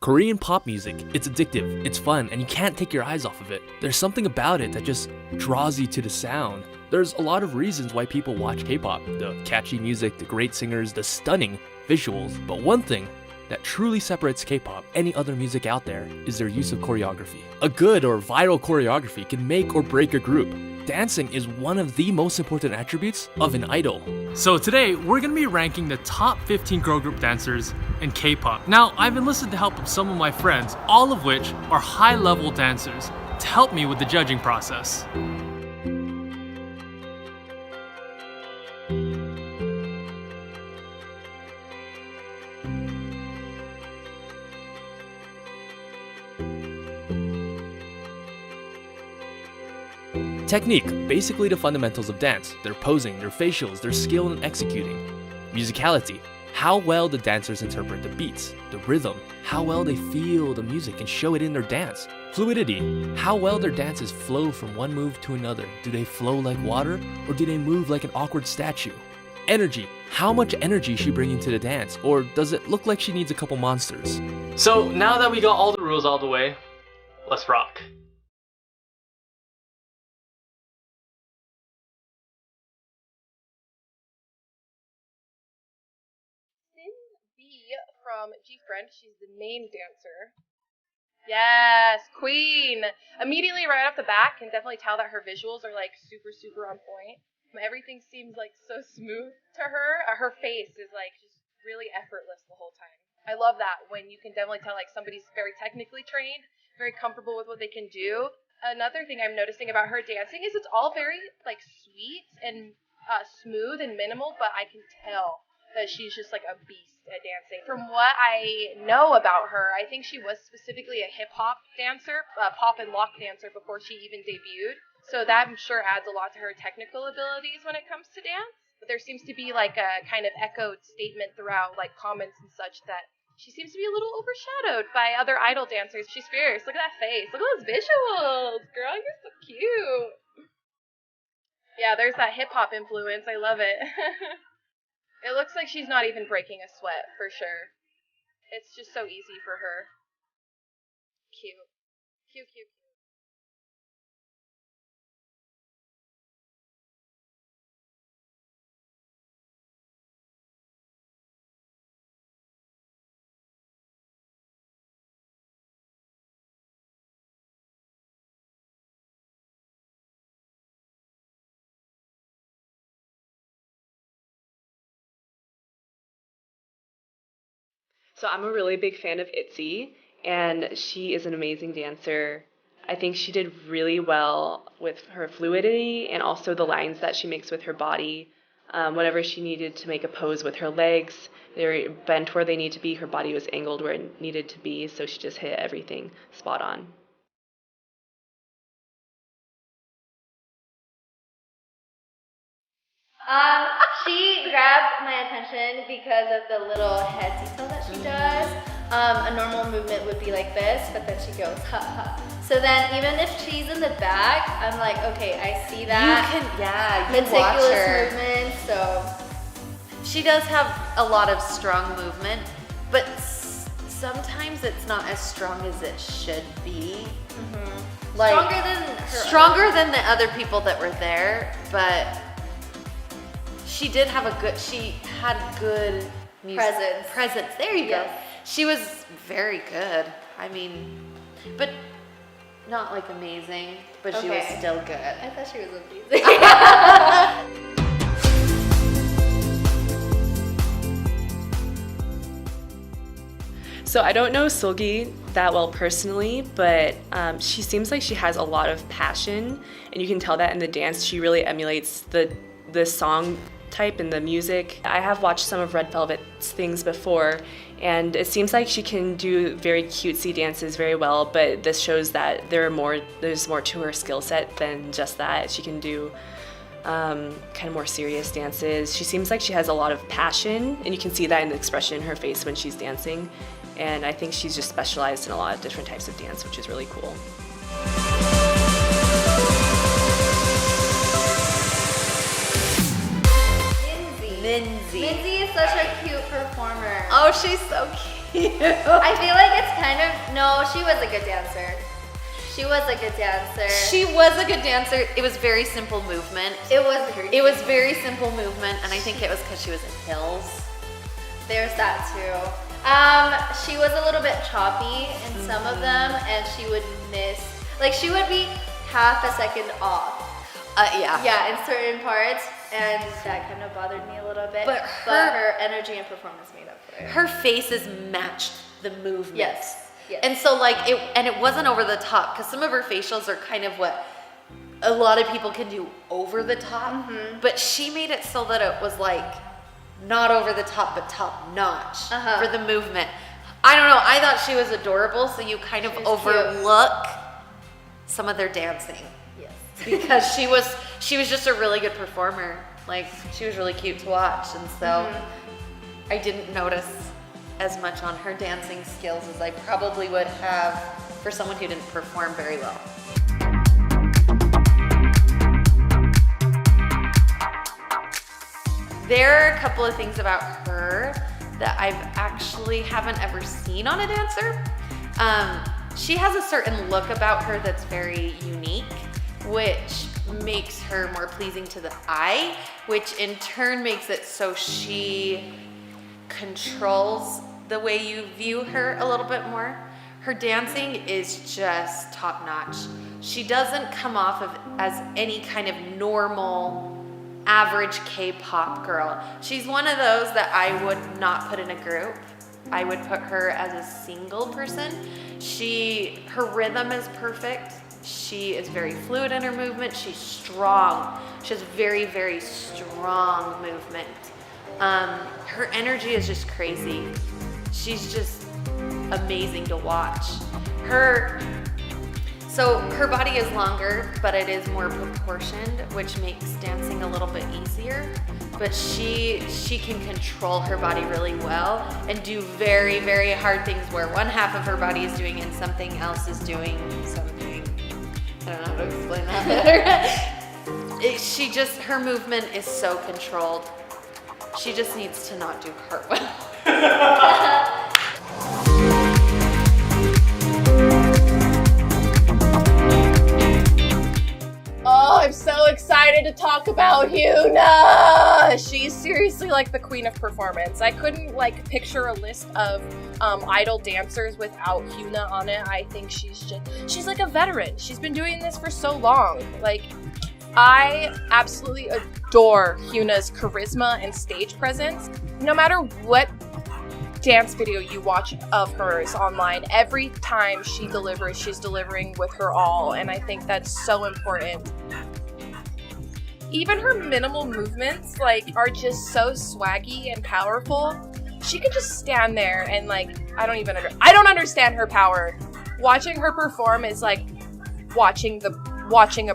Korean pop music, it's addictive, it's fun, and you can't take your eyes off of it. There's something about it that just draws you to the sound. There's a lot of reasons why people watch K-pop. The catchy music, the great singers, the stunning visuals. But one thing that truly separates K-pop any other music out there is their use of choreography. A good or viral choreography can make or break a group. Dancing is one of the most important attributes of an idol. So today, we're gonna be ranking the top 15 girl group dancers in K-pop. Now, I've enlisted the help of some of my friends, all of which are high-level dancers, to help me with the judging process. Technique, basically the fundamentals of dance, their posing, their facials, their skill in executing. Musicality, how well the dancers interpret the beats, the rhythm, how well they feel the music and show it in their dance. Fluidity, how well their dances flow from one move to another. Do they flow like water or do they move like an awkward statue? Energy, how much energy is she bringing to the dance, or does it look like she needs a couple monsters? So now that we got all the rules out of the way, let's rock. From G-Friend, she's the main dancer. Yes, queen! Immediately right off the bat, can definitely tell that her visuals are like super on point. Everything seems like so smooth to her. Her face is like just really effortless the whole time. I love that when you can definitely tell like somebody's very technically trained, very comfortable with what they can do. Another thing I'm noticing about her dancing is it's all very like sweet and smooth and minimal, but I can tell that she's just like a beast at dancing. From what I know about her, I think she was specifically a hip-hop dancer, pop and lock dancer before she even debuted. So that I'm sure adds a lot to her technical abilities when it comes to dance. But there seems to be like a kind of echoed statement throughout like comments and such that she seems to be a little overshadowed by other idol dancers. She's fierce. Look at that face. Look at those visuals. Girl, you're so cute. Yeah, there's that hip-hop influence. I love it. It looks like she's not even breaking a sweat, for sure. It's just so easy for her. Cute. Cute. So I'm a really big fan of ITZY, and she is an amazing dancer. I think she did really well with her fluidity and also the lines that she makes with her body. Whenever she needed to make a pose with her legs, they were bent where they need to be. Her body was angled where it needed to be, so she just hit everything spot on. She grabbed my attention because of the little head detail that she does. A normal movement would be like this, but then she goes ha ha. So then even if she's in the back, I'm like, okay, I see that. You watch her. Movement, so. She does have a lot of strong movement, but sometimes it's not as strong as it should be. Mm-hmm. Like, Stronger than the other people that were there, but she had good presence. There you go. She was very good. I mean, but not like amazing, but she was still good. I thought she was amazing. So I don't know Seulgi that well personally, but she seems like she has a lot of passion, and you can tell that in the dance. She really emulates the song type and the music. I have watched some of Red Velvet's things before, and it seems like she can do very cutesy dances very well, but this shows that there's more to her skill set than just that. She can do kind of more serious dances. She seems like she has a lot of passion, and you can see that in the expression in her face when she's dancing. And I think she's just specialized in a lot of different types of dance, which is really cool. Minzy Minzy is such a cute performer. Oh, she's so cute. I feel like it's kind of, no, she was a good dancer. She was a good dancer. She was a good dancer. It was very simple movement. It was very simple movement, and I think it was because she was in heels. There's that too. She was a little bit choppy in some of them, and she would miss, like she would be half a second off. Yeah. Yeah, in certain parts, and that kind of bothered me a little bit. But her energy and performance made up for it. Her faces matched the movement. Yes. Yes. And so like it wasn't over the top, because some of her facials are kind of what a lot of people can do over the top, but she made it so that it was like not over the top but top notch for the movement. I don't know, I thought she was adorable, so you kind of overlook some of their dancing. Yes. Because she was just a really good performer. Like she was really cute to watch, and so I didn't notice as much on her dancing skills as I probably would have for someone who didn't perform very well. There are a couple of things about her that I've actually haven't ever seen on a dancer. She has a certain look about her that's very unique, which makes her more pleasing to the eye, which in turn makes it so she controls the way you view her a little bit more. Her dancing is just top notch. She doesn't come off of as any kind of normal, average K-pop girl. She's one of those that I would not put in a group. I would put her as a single person. Her rhythm is perfect. She is very fluid in her movement. She's strong. She has very, very strong movement. Her energy is just crazy. She's just amazing to watch. Her body is longer, but it is more proportioned, which makes dancing a little bit easier. But she can control her body really well and do very, very hard things where one half of her body is doing and something else is doing something. I don't know how to explain that better. Her movement is so controlled. She just needs to not do cartwheel. Oh, I'm so excited to talk about Hyuna! She's seriously like the queen of performance. I couldn't like picture a list of idol dancers without Hyuna on it. I think she's like a veteran. She's been doing this for so long. Like, I absolutely adore Hyuna's charisma and stage presence. No matter what dance video you watch of hers online, every time she delivers, she's delivering with her all, and I think that's so important. Even her minimal movements are just so swaggy and powerful. She could just stand there and I don't understand her power. Watching her perform is like watching a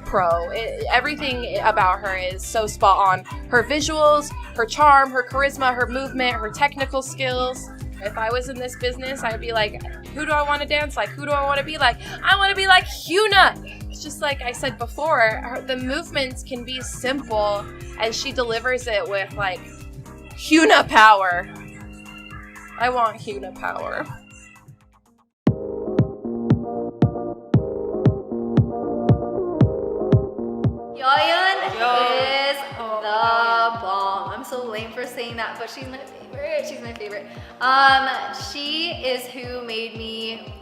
pro. Everything about her is so spot on. Her visuals, her charm, her charisma, her movement, her technical skills. If I was in this business, I'd be like, who do I want to dance like? Who do I want to be like? I want to be like Hyuna! It's just like I said before, the movements can be simple, and she delivers it with Hyuna power. I want Hyuna power. Yeon is the bomb. I'm so lame for saying that, but she's my favorite. She's my favorite. She is who made me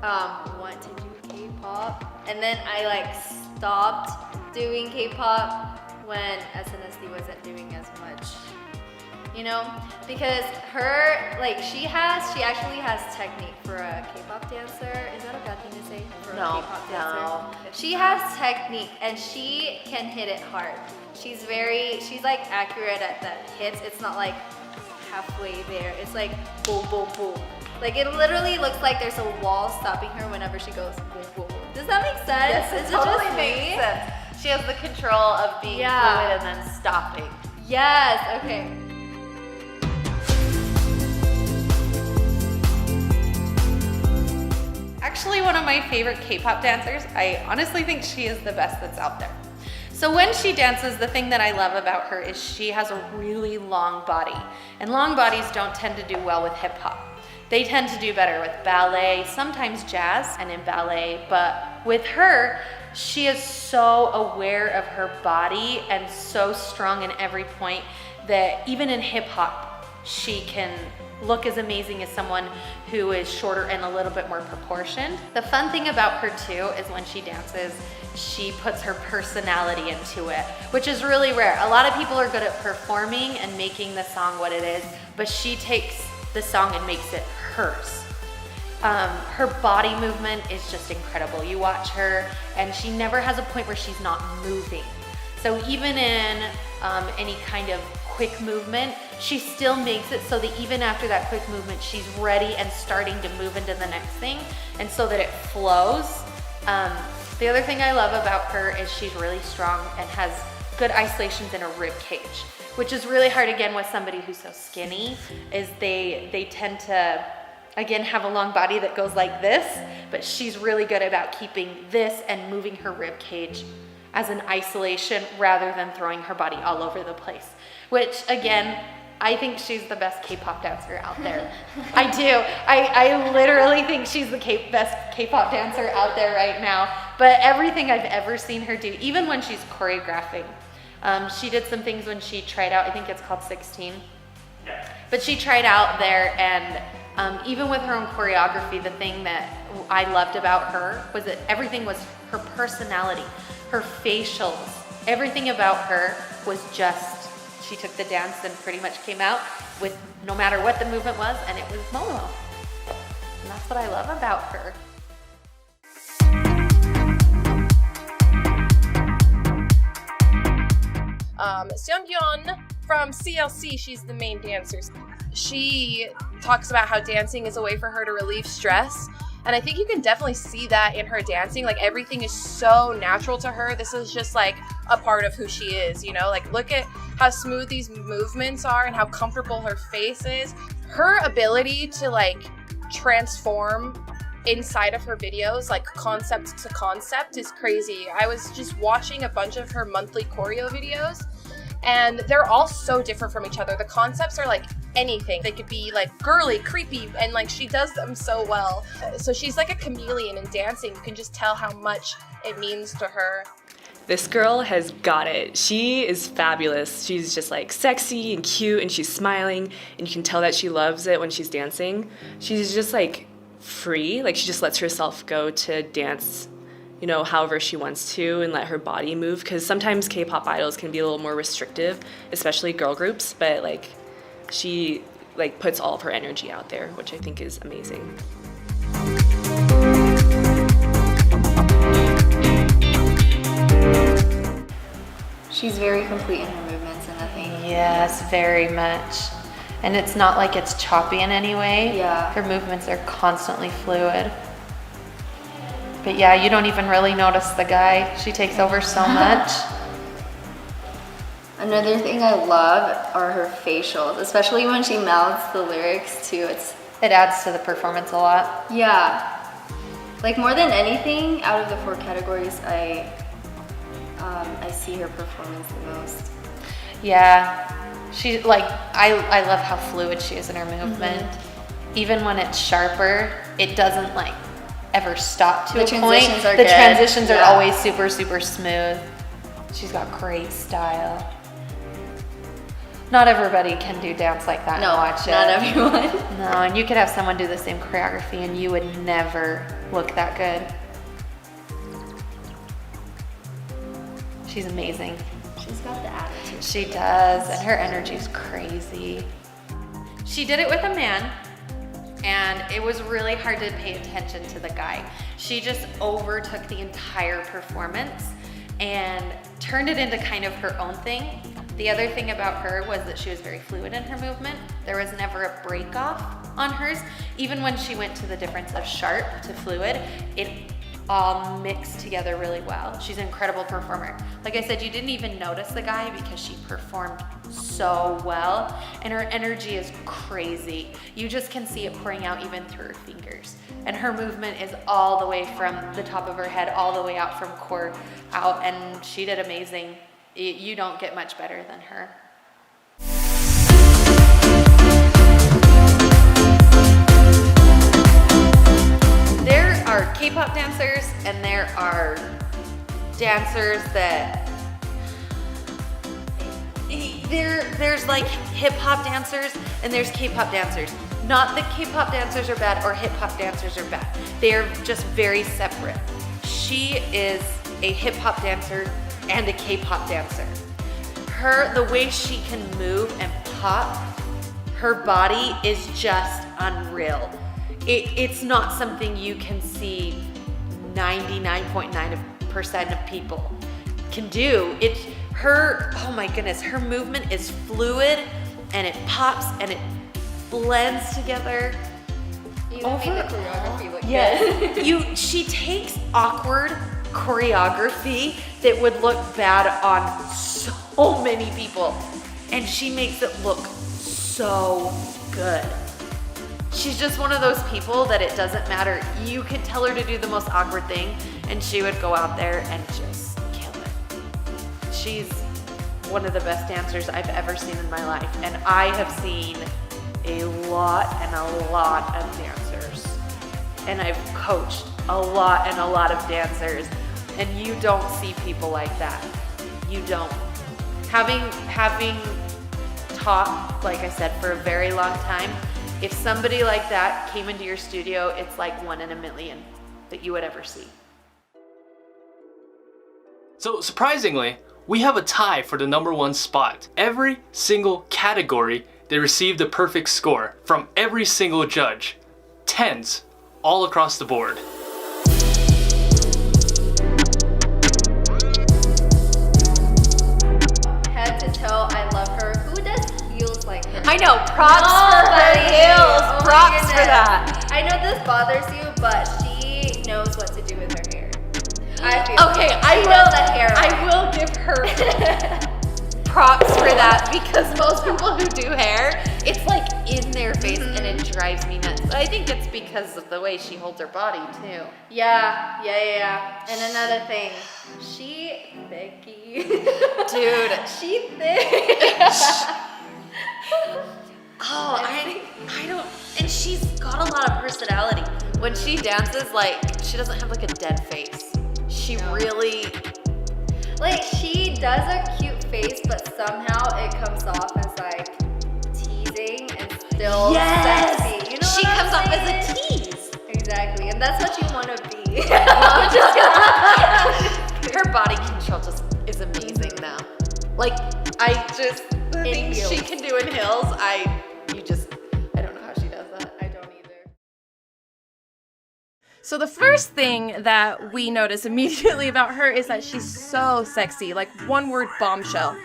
want to do K-pop, and then I stopped doing K-pop when SNSD wasn't doing as much. Because she actually has technique for a K-pop dancer. Is that a bad thing to say for a K-pop dancer? No. She has technique and she can hit it hard. She's accurate at the hits. It's not halfway there. It's boom, boom, boom. It literally looks like there's a wall stopping her whenever she goes boom, boom, boom. Does that make sense? Yes, it totally makes sense. She has the control of being fluid and then stopping. Yes, okay. Actually, one of my favorite K-pop dancers. I honestly think she is the best that's out there. So when she dances, the thing that I love about her is she has a really long body. And long bodies don't tend to do well with hip hop. They tend to do better with ballet, sometimes jazz and in ballet, but with her, she is so aware of her body and so strong in every point that even in hip hop, she can look as amazing as someone who is shorter and a little bit more proportioned. The fun thing about her too is when she dances, she puts her personality into it, which is really rare. A lot of people are good at performing and making the song what it is, but she takes the song and makes it hers. Her body movement is just incredible. You watch her and she never has a point where she's not moving. So even in any kind of quick movement, she still makes it so that even after that quick movement, she's ready and starting to move into the next thing, and so that it flows. The other thing I love about her is she's really strong and has good isolations in her rib cage, which is really hard again with somebody who's so skinny, is they tend to, again, have a long body that goes like this, but she's really good about keeping this and moving her rib cage as an isolation rather than throwing her body all over the place, which again, I think she's the best K-pop dancer out there. I do. I literally think she's the best K-pop dancer out there right now. But everything I've ever seen her do, even when she's choreographing, she did some things when she tried out, I think it's called 16. But she tried out there, and even with her own choreography, the thing that I loved about her was that everything was her personality, her facials, everything about her was just, she took the dance and pretty much came out with no matter what the movement was, and it was Momo. And that's what I love about her. Seongyeon from CLC, she's the main dancer. She talks about how dancing is a way for her to relieve stress. And I think you can definitely see that in her dancing. Like, everything is so natural to her. This is just like a part of who she is, you know? Like, look at how smooth these movements are and how comfortable her face is. Her ability to like transform inside of her videos, like concept to concept, is crazy. I was just watching a bunch of her monthly choreo videos, and they're all so different from each other. The concepts are like anything. They could be like girly, creepy, and like she does them so well. So she's like a chameleon in dancing. You can just tell how much it means to her. This girl has got it. She is fabulous. She's just like sexy and cute, and she's smiling, and you can tell that she loves it when she's dancing. She's just like free. Like, she just lets herself go to dance, you know, however she wants to, and let her body move, because sometimes K-pop idols can be a little more restrictive, especially girl groups, but like she like puts all of her energy out there, which I think is amazing. She's very complete in her movements and nothing. Yes, very much. And it's not like it's choppy in any way. Yeah. Her movements are constantly fluid. But yeah, you don't even really notice the guy. She takes over so much. Another thing I love are her facials, especially when she mouths the lyrics too. It adds to the performance a lot. Yeah. Like, more than anything, out of the 4 categories, I see her performance the most. Yeah. She, like, I love how fluid she is in her movement. Mm-hmm. Even when it's sharper, it doesn't like ever stop to a point. The transitions are always super, super smooth. She's got great style. Not everybody can do dance like that and watch it. Not everyone. No, and you could have someone do the same choreography and you would never look that good. She's amazing. She's got the attitude. She does, and her energy is crazy. She did it with a man, and it was really hard to pay attention to the guy. She just overtook the entire performance and turned it into kind of her own thing. The other thing about her was that she was very fluid in her movement. There was never a break off on hers. Even when she went to the difference of sharp to fluid, it all mixed together really well. She's an incredible performer. Like I said, you didn't even notice the guy because she performed so well, and her energy is crazy. You just can see it pouring out even through her fingers. And her movement is all the way from the top of her head all the way out from core out, and she did amazing. You don't get much better than her. K-pop dancers and there are dancers that there's like hip-hop dancers and there's K-pop dancers. Not that K-pop dancers are bad or hip-hop dancers are bad. They're just very separate. She is a hip-hop dancer and a K-pop dancer. The way she can move and pop, her body is just unreal. It's not something you can see 99.9% of people can do. Oh my goodness, her movement is fluid and it pops and it blends together. Even made the choreography look Yes. She takes awkward choreography that would look bad on so many people, and she makes it look so good. She's just one of those people that it doesn't matter. You could tell her to do the most awkward thing, and she would go out there and just kill it. She's one of the best dancers I've ever seen in my life, and I have seen a lot of dancers, and I've coached a lot of dancers, and you don't see people like that. You don't. Having taught, like I said, for a very long time, if somebody like that came into your studio, it's like 1 in a million that you would ever see. So surprisingly, we have a tie for the #1 spot. Every single category, they received a perfect score from every single judge. 10s all across the board. Head to toe, I love her. Who does heels like her? I know, props for her heels. Oh my Props for goodness. that. I know this bothers you, but she knows what to do with her hair. Okay, I will the hair. I will give her props for that, because most people who do hair, it's like in their face and it drives me nuts. But I think it's because of the way she holds her body too. Yeah. And another thing, she thicky. Dude. She thick. Oh, I don't, and she's got a lot of personality. When she dances, like, she doesn't have like a dead face. She really, Like, she does a cute face, but somehow it comes off as like teasing and still sexy. You know she what comes I'm off saying? as a tease. Exactly, and that's what you want to be. Her body control just is amazing now. Like, the things she can do in heels, I don't know how she does that. I don't either. So the first thing that we notice immediately about her is that she's so sexy, like one word, bombshell.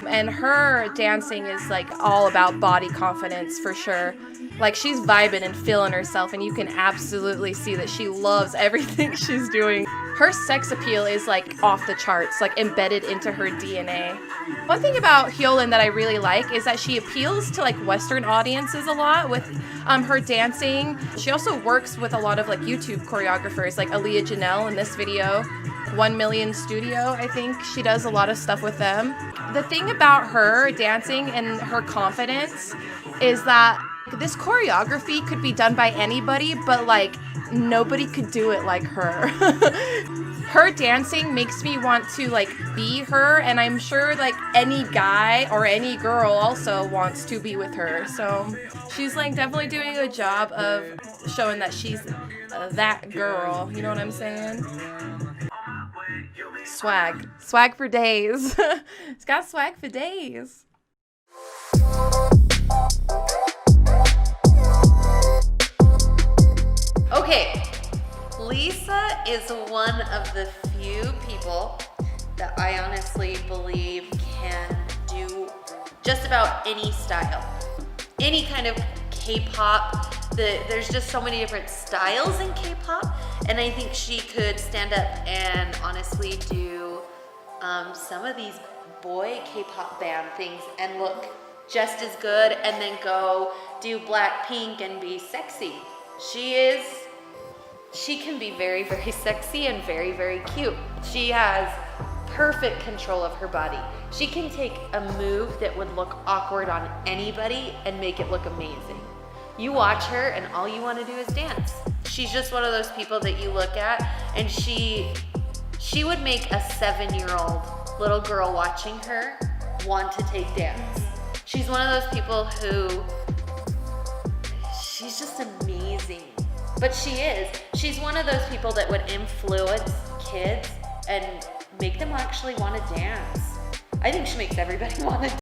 And her dancing is like all about body confidence for sure. Like, she's vibing and feeling herself, and you can absolutely see that she loves everything she's doing. Her sex appeal is like off the charts, like embedded into her DNA. One thing about Hyolyn that I really like is that she appeals to like Western audiences a lot with her dancing. She also works with a lot of like YouTube choreographers, like Aaliyah Janelle in this video, 1 Million Studio, I think. She does a lot of stuff with them. The thing about her dancing and her confidence is that this choreography could be done by anybody, but like nobody could do it like her. Her dancing makes me want to like be her, and I'm sure like any guy or any girl also wants to be with her. So she's like definitely doing a good job of showing that she's that girl. You know what I'm saying? Swag for days. It's got swag for days. Okay, Lisa is one of the few people that I honestly believe can do just about any style. Any kind of K-pop. There's just so many different styles in K-pop, and I think she could stand up and honestly do some of these boy K-pop band things and look just as good, and then go do Blackpink and be sexy. She can be very, very sexy and very, very cute. She has perfect control of her body. She can take a move that would look awkward on anybody and make it look amazing. You watch her and all you want to do is dance. she's just one of those people that you look at, and she would make a 7-year-old little girl watching her want to take dance. She's one of those people who, she's just amazing. But she's one of those people that would influence kids and make them actually want to dance. I think she makes everybody want to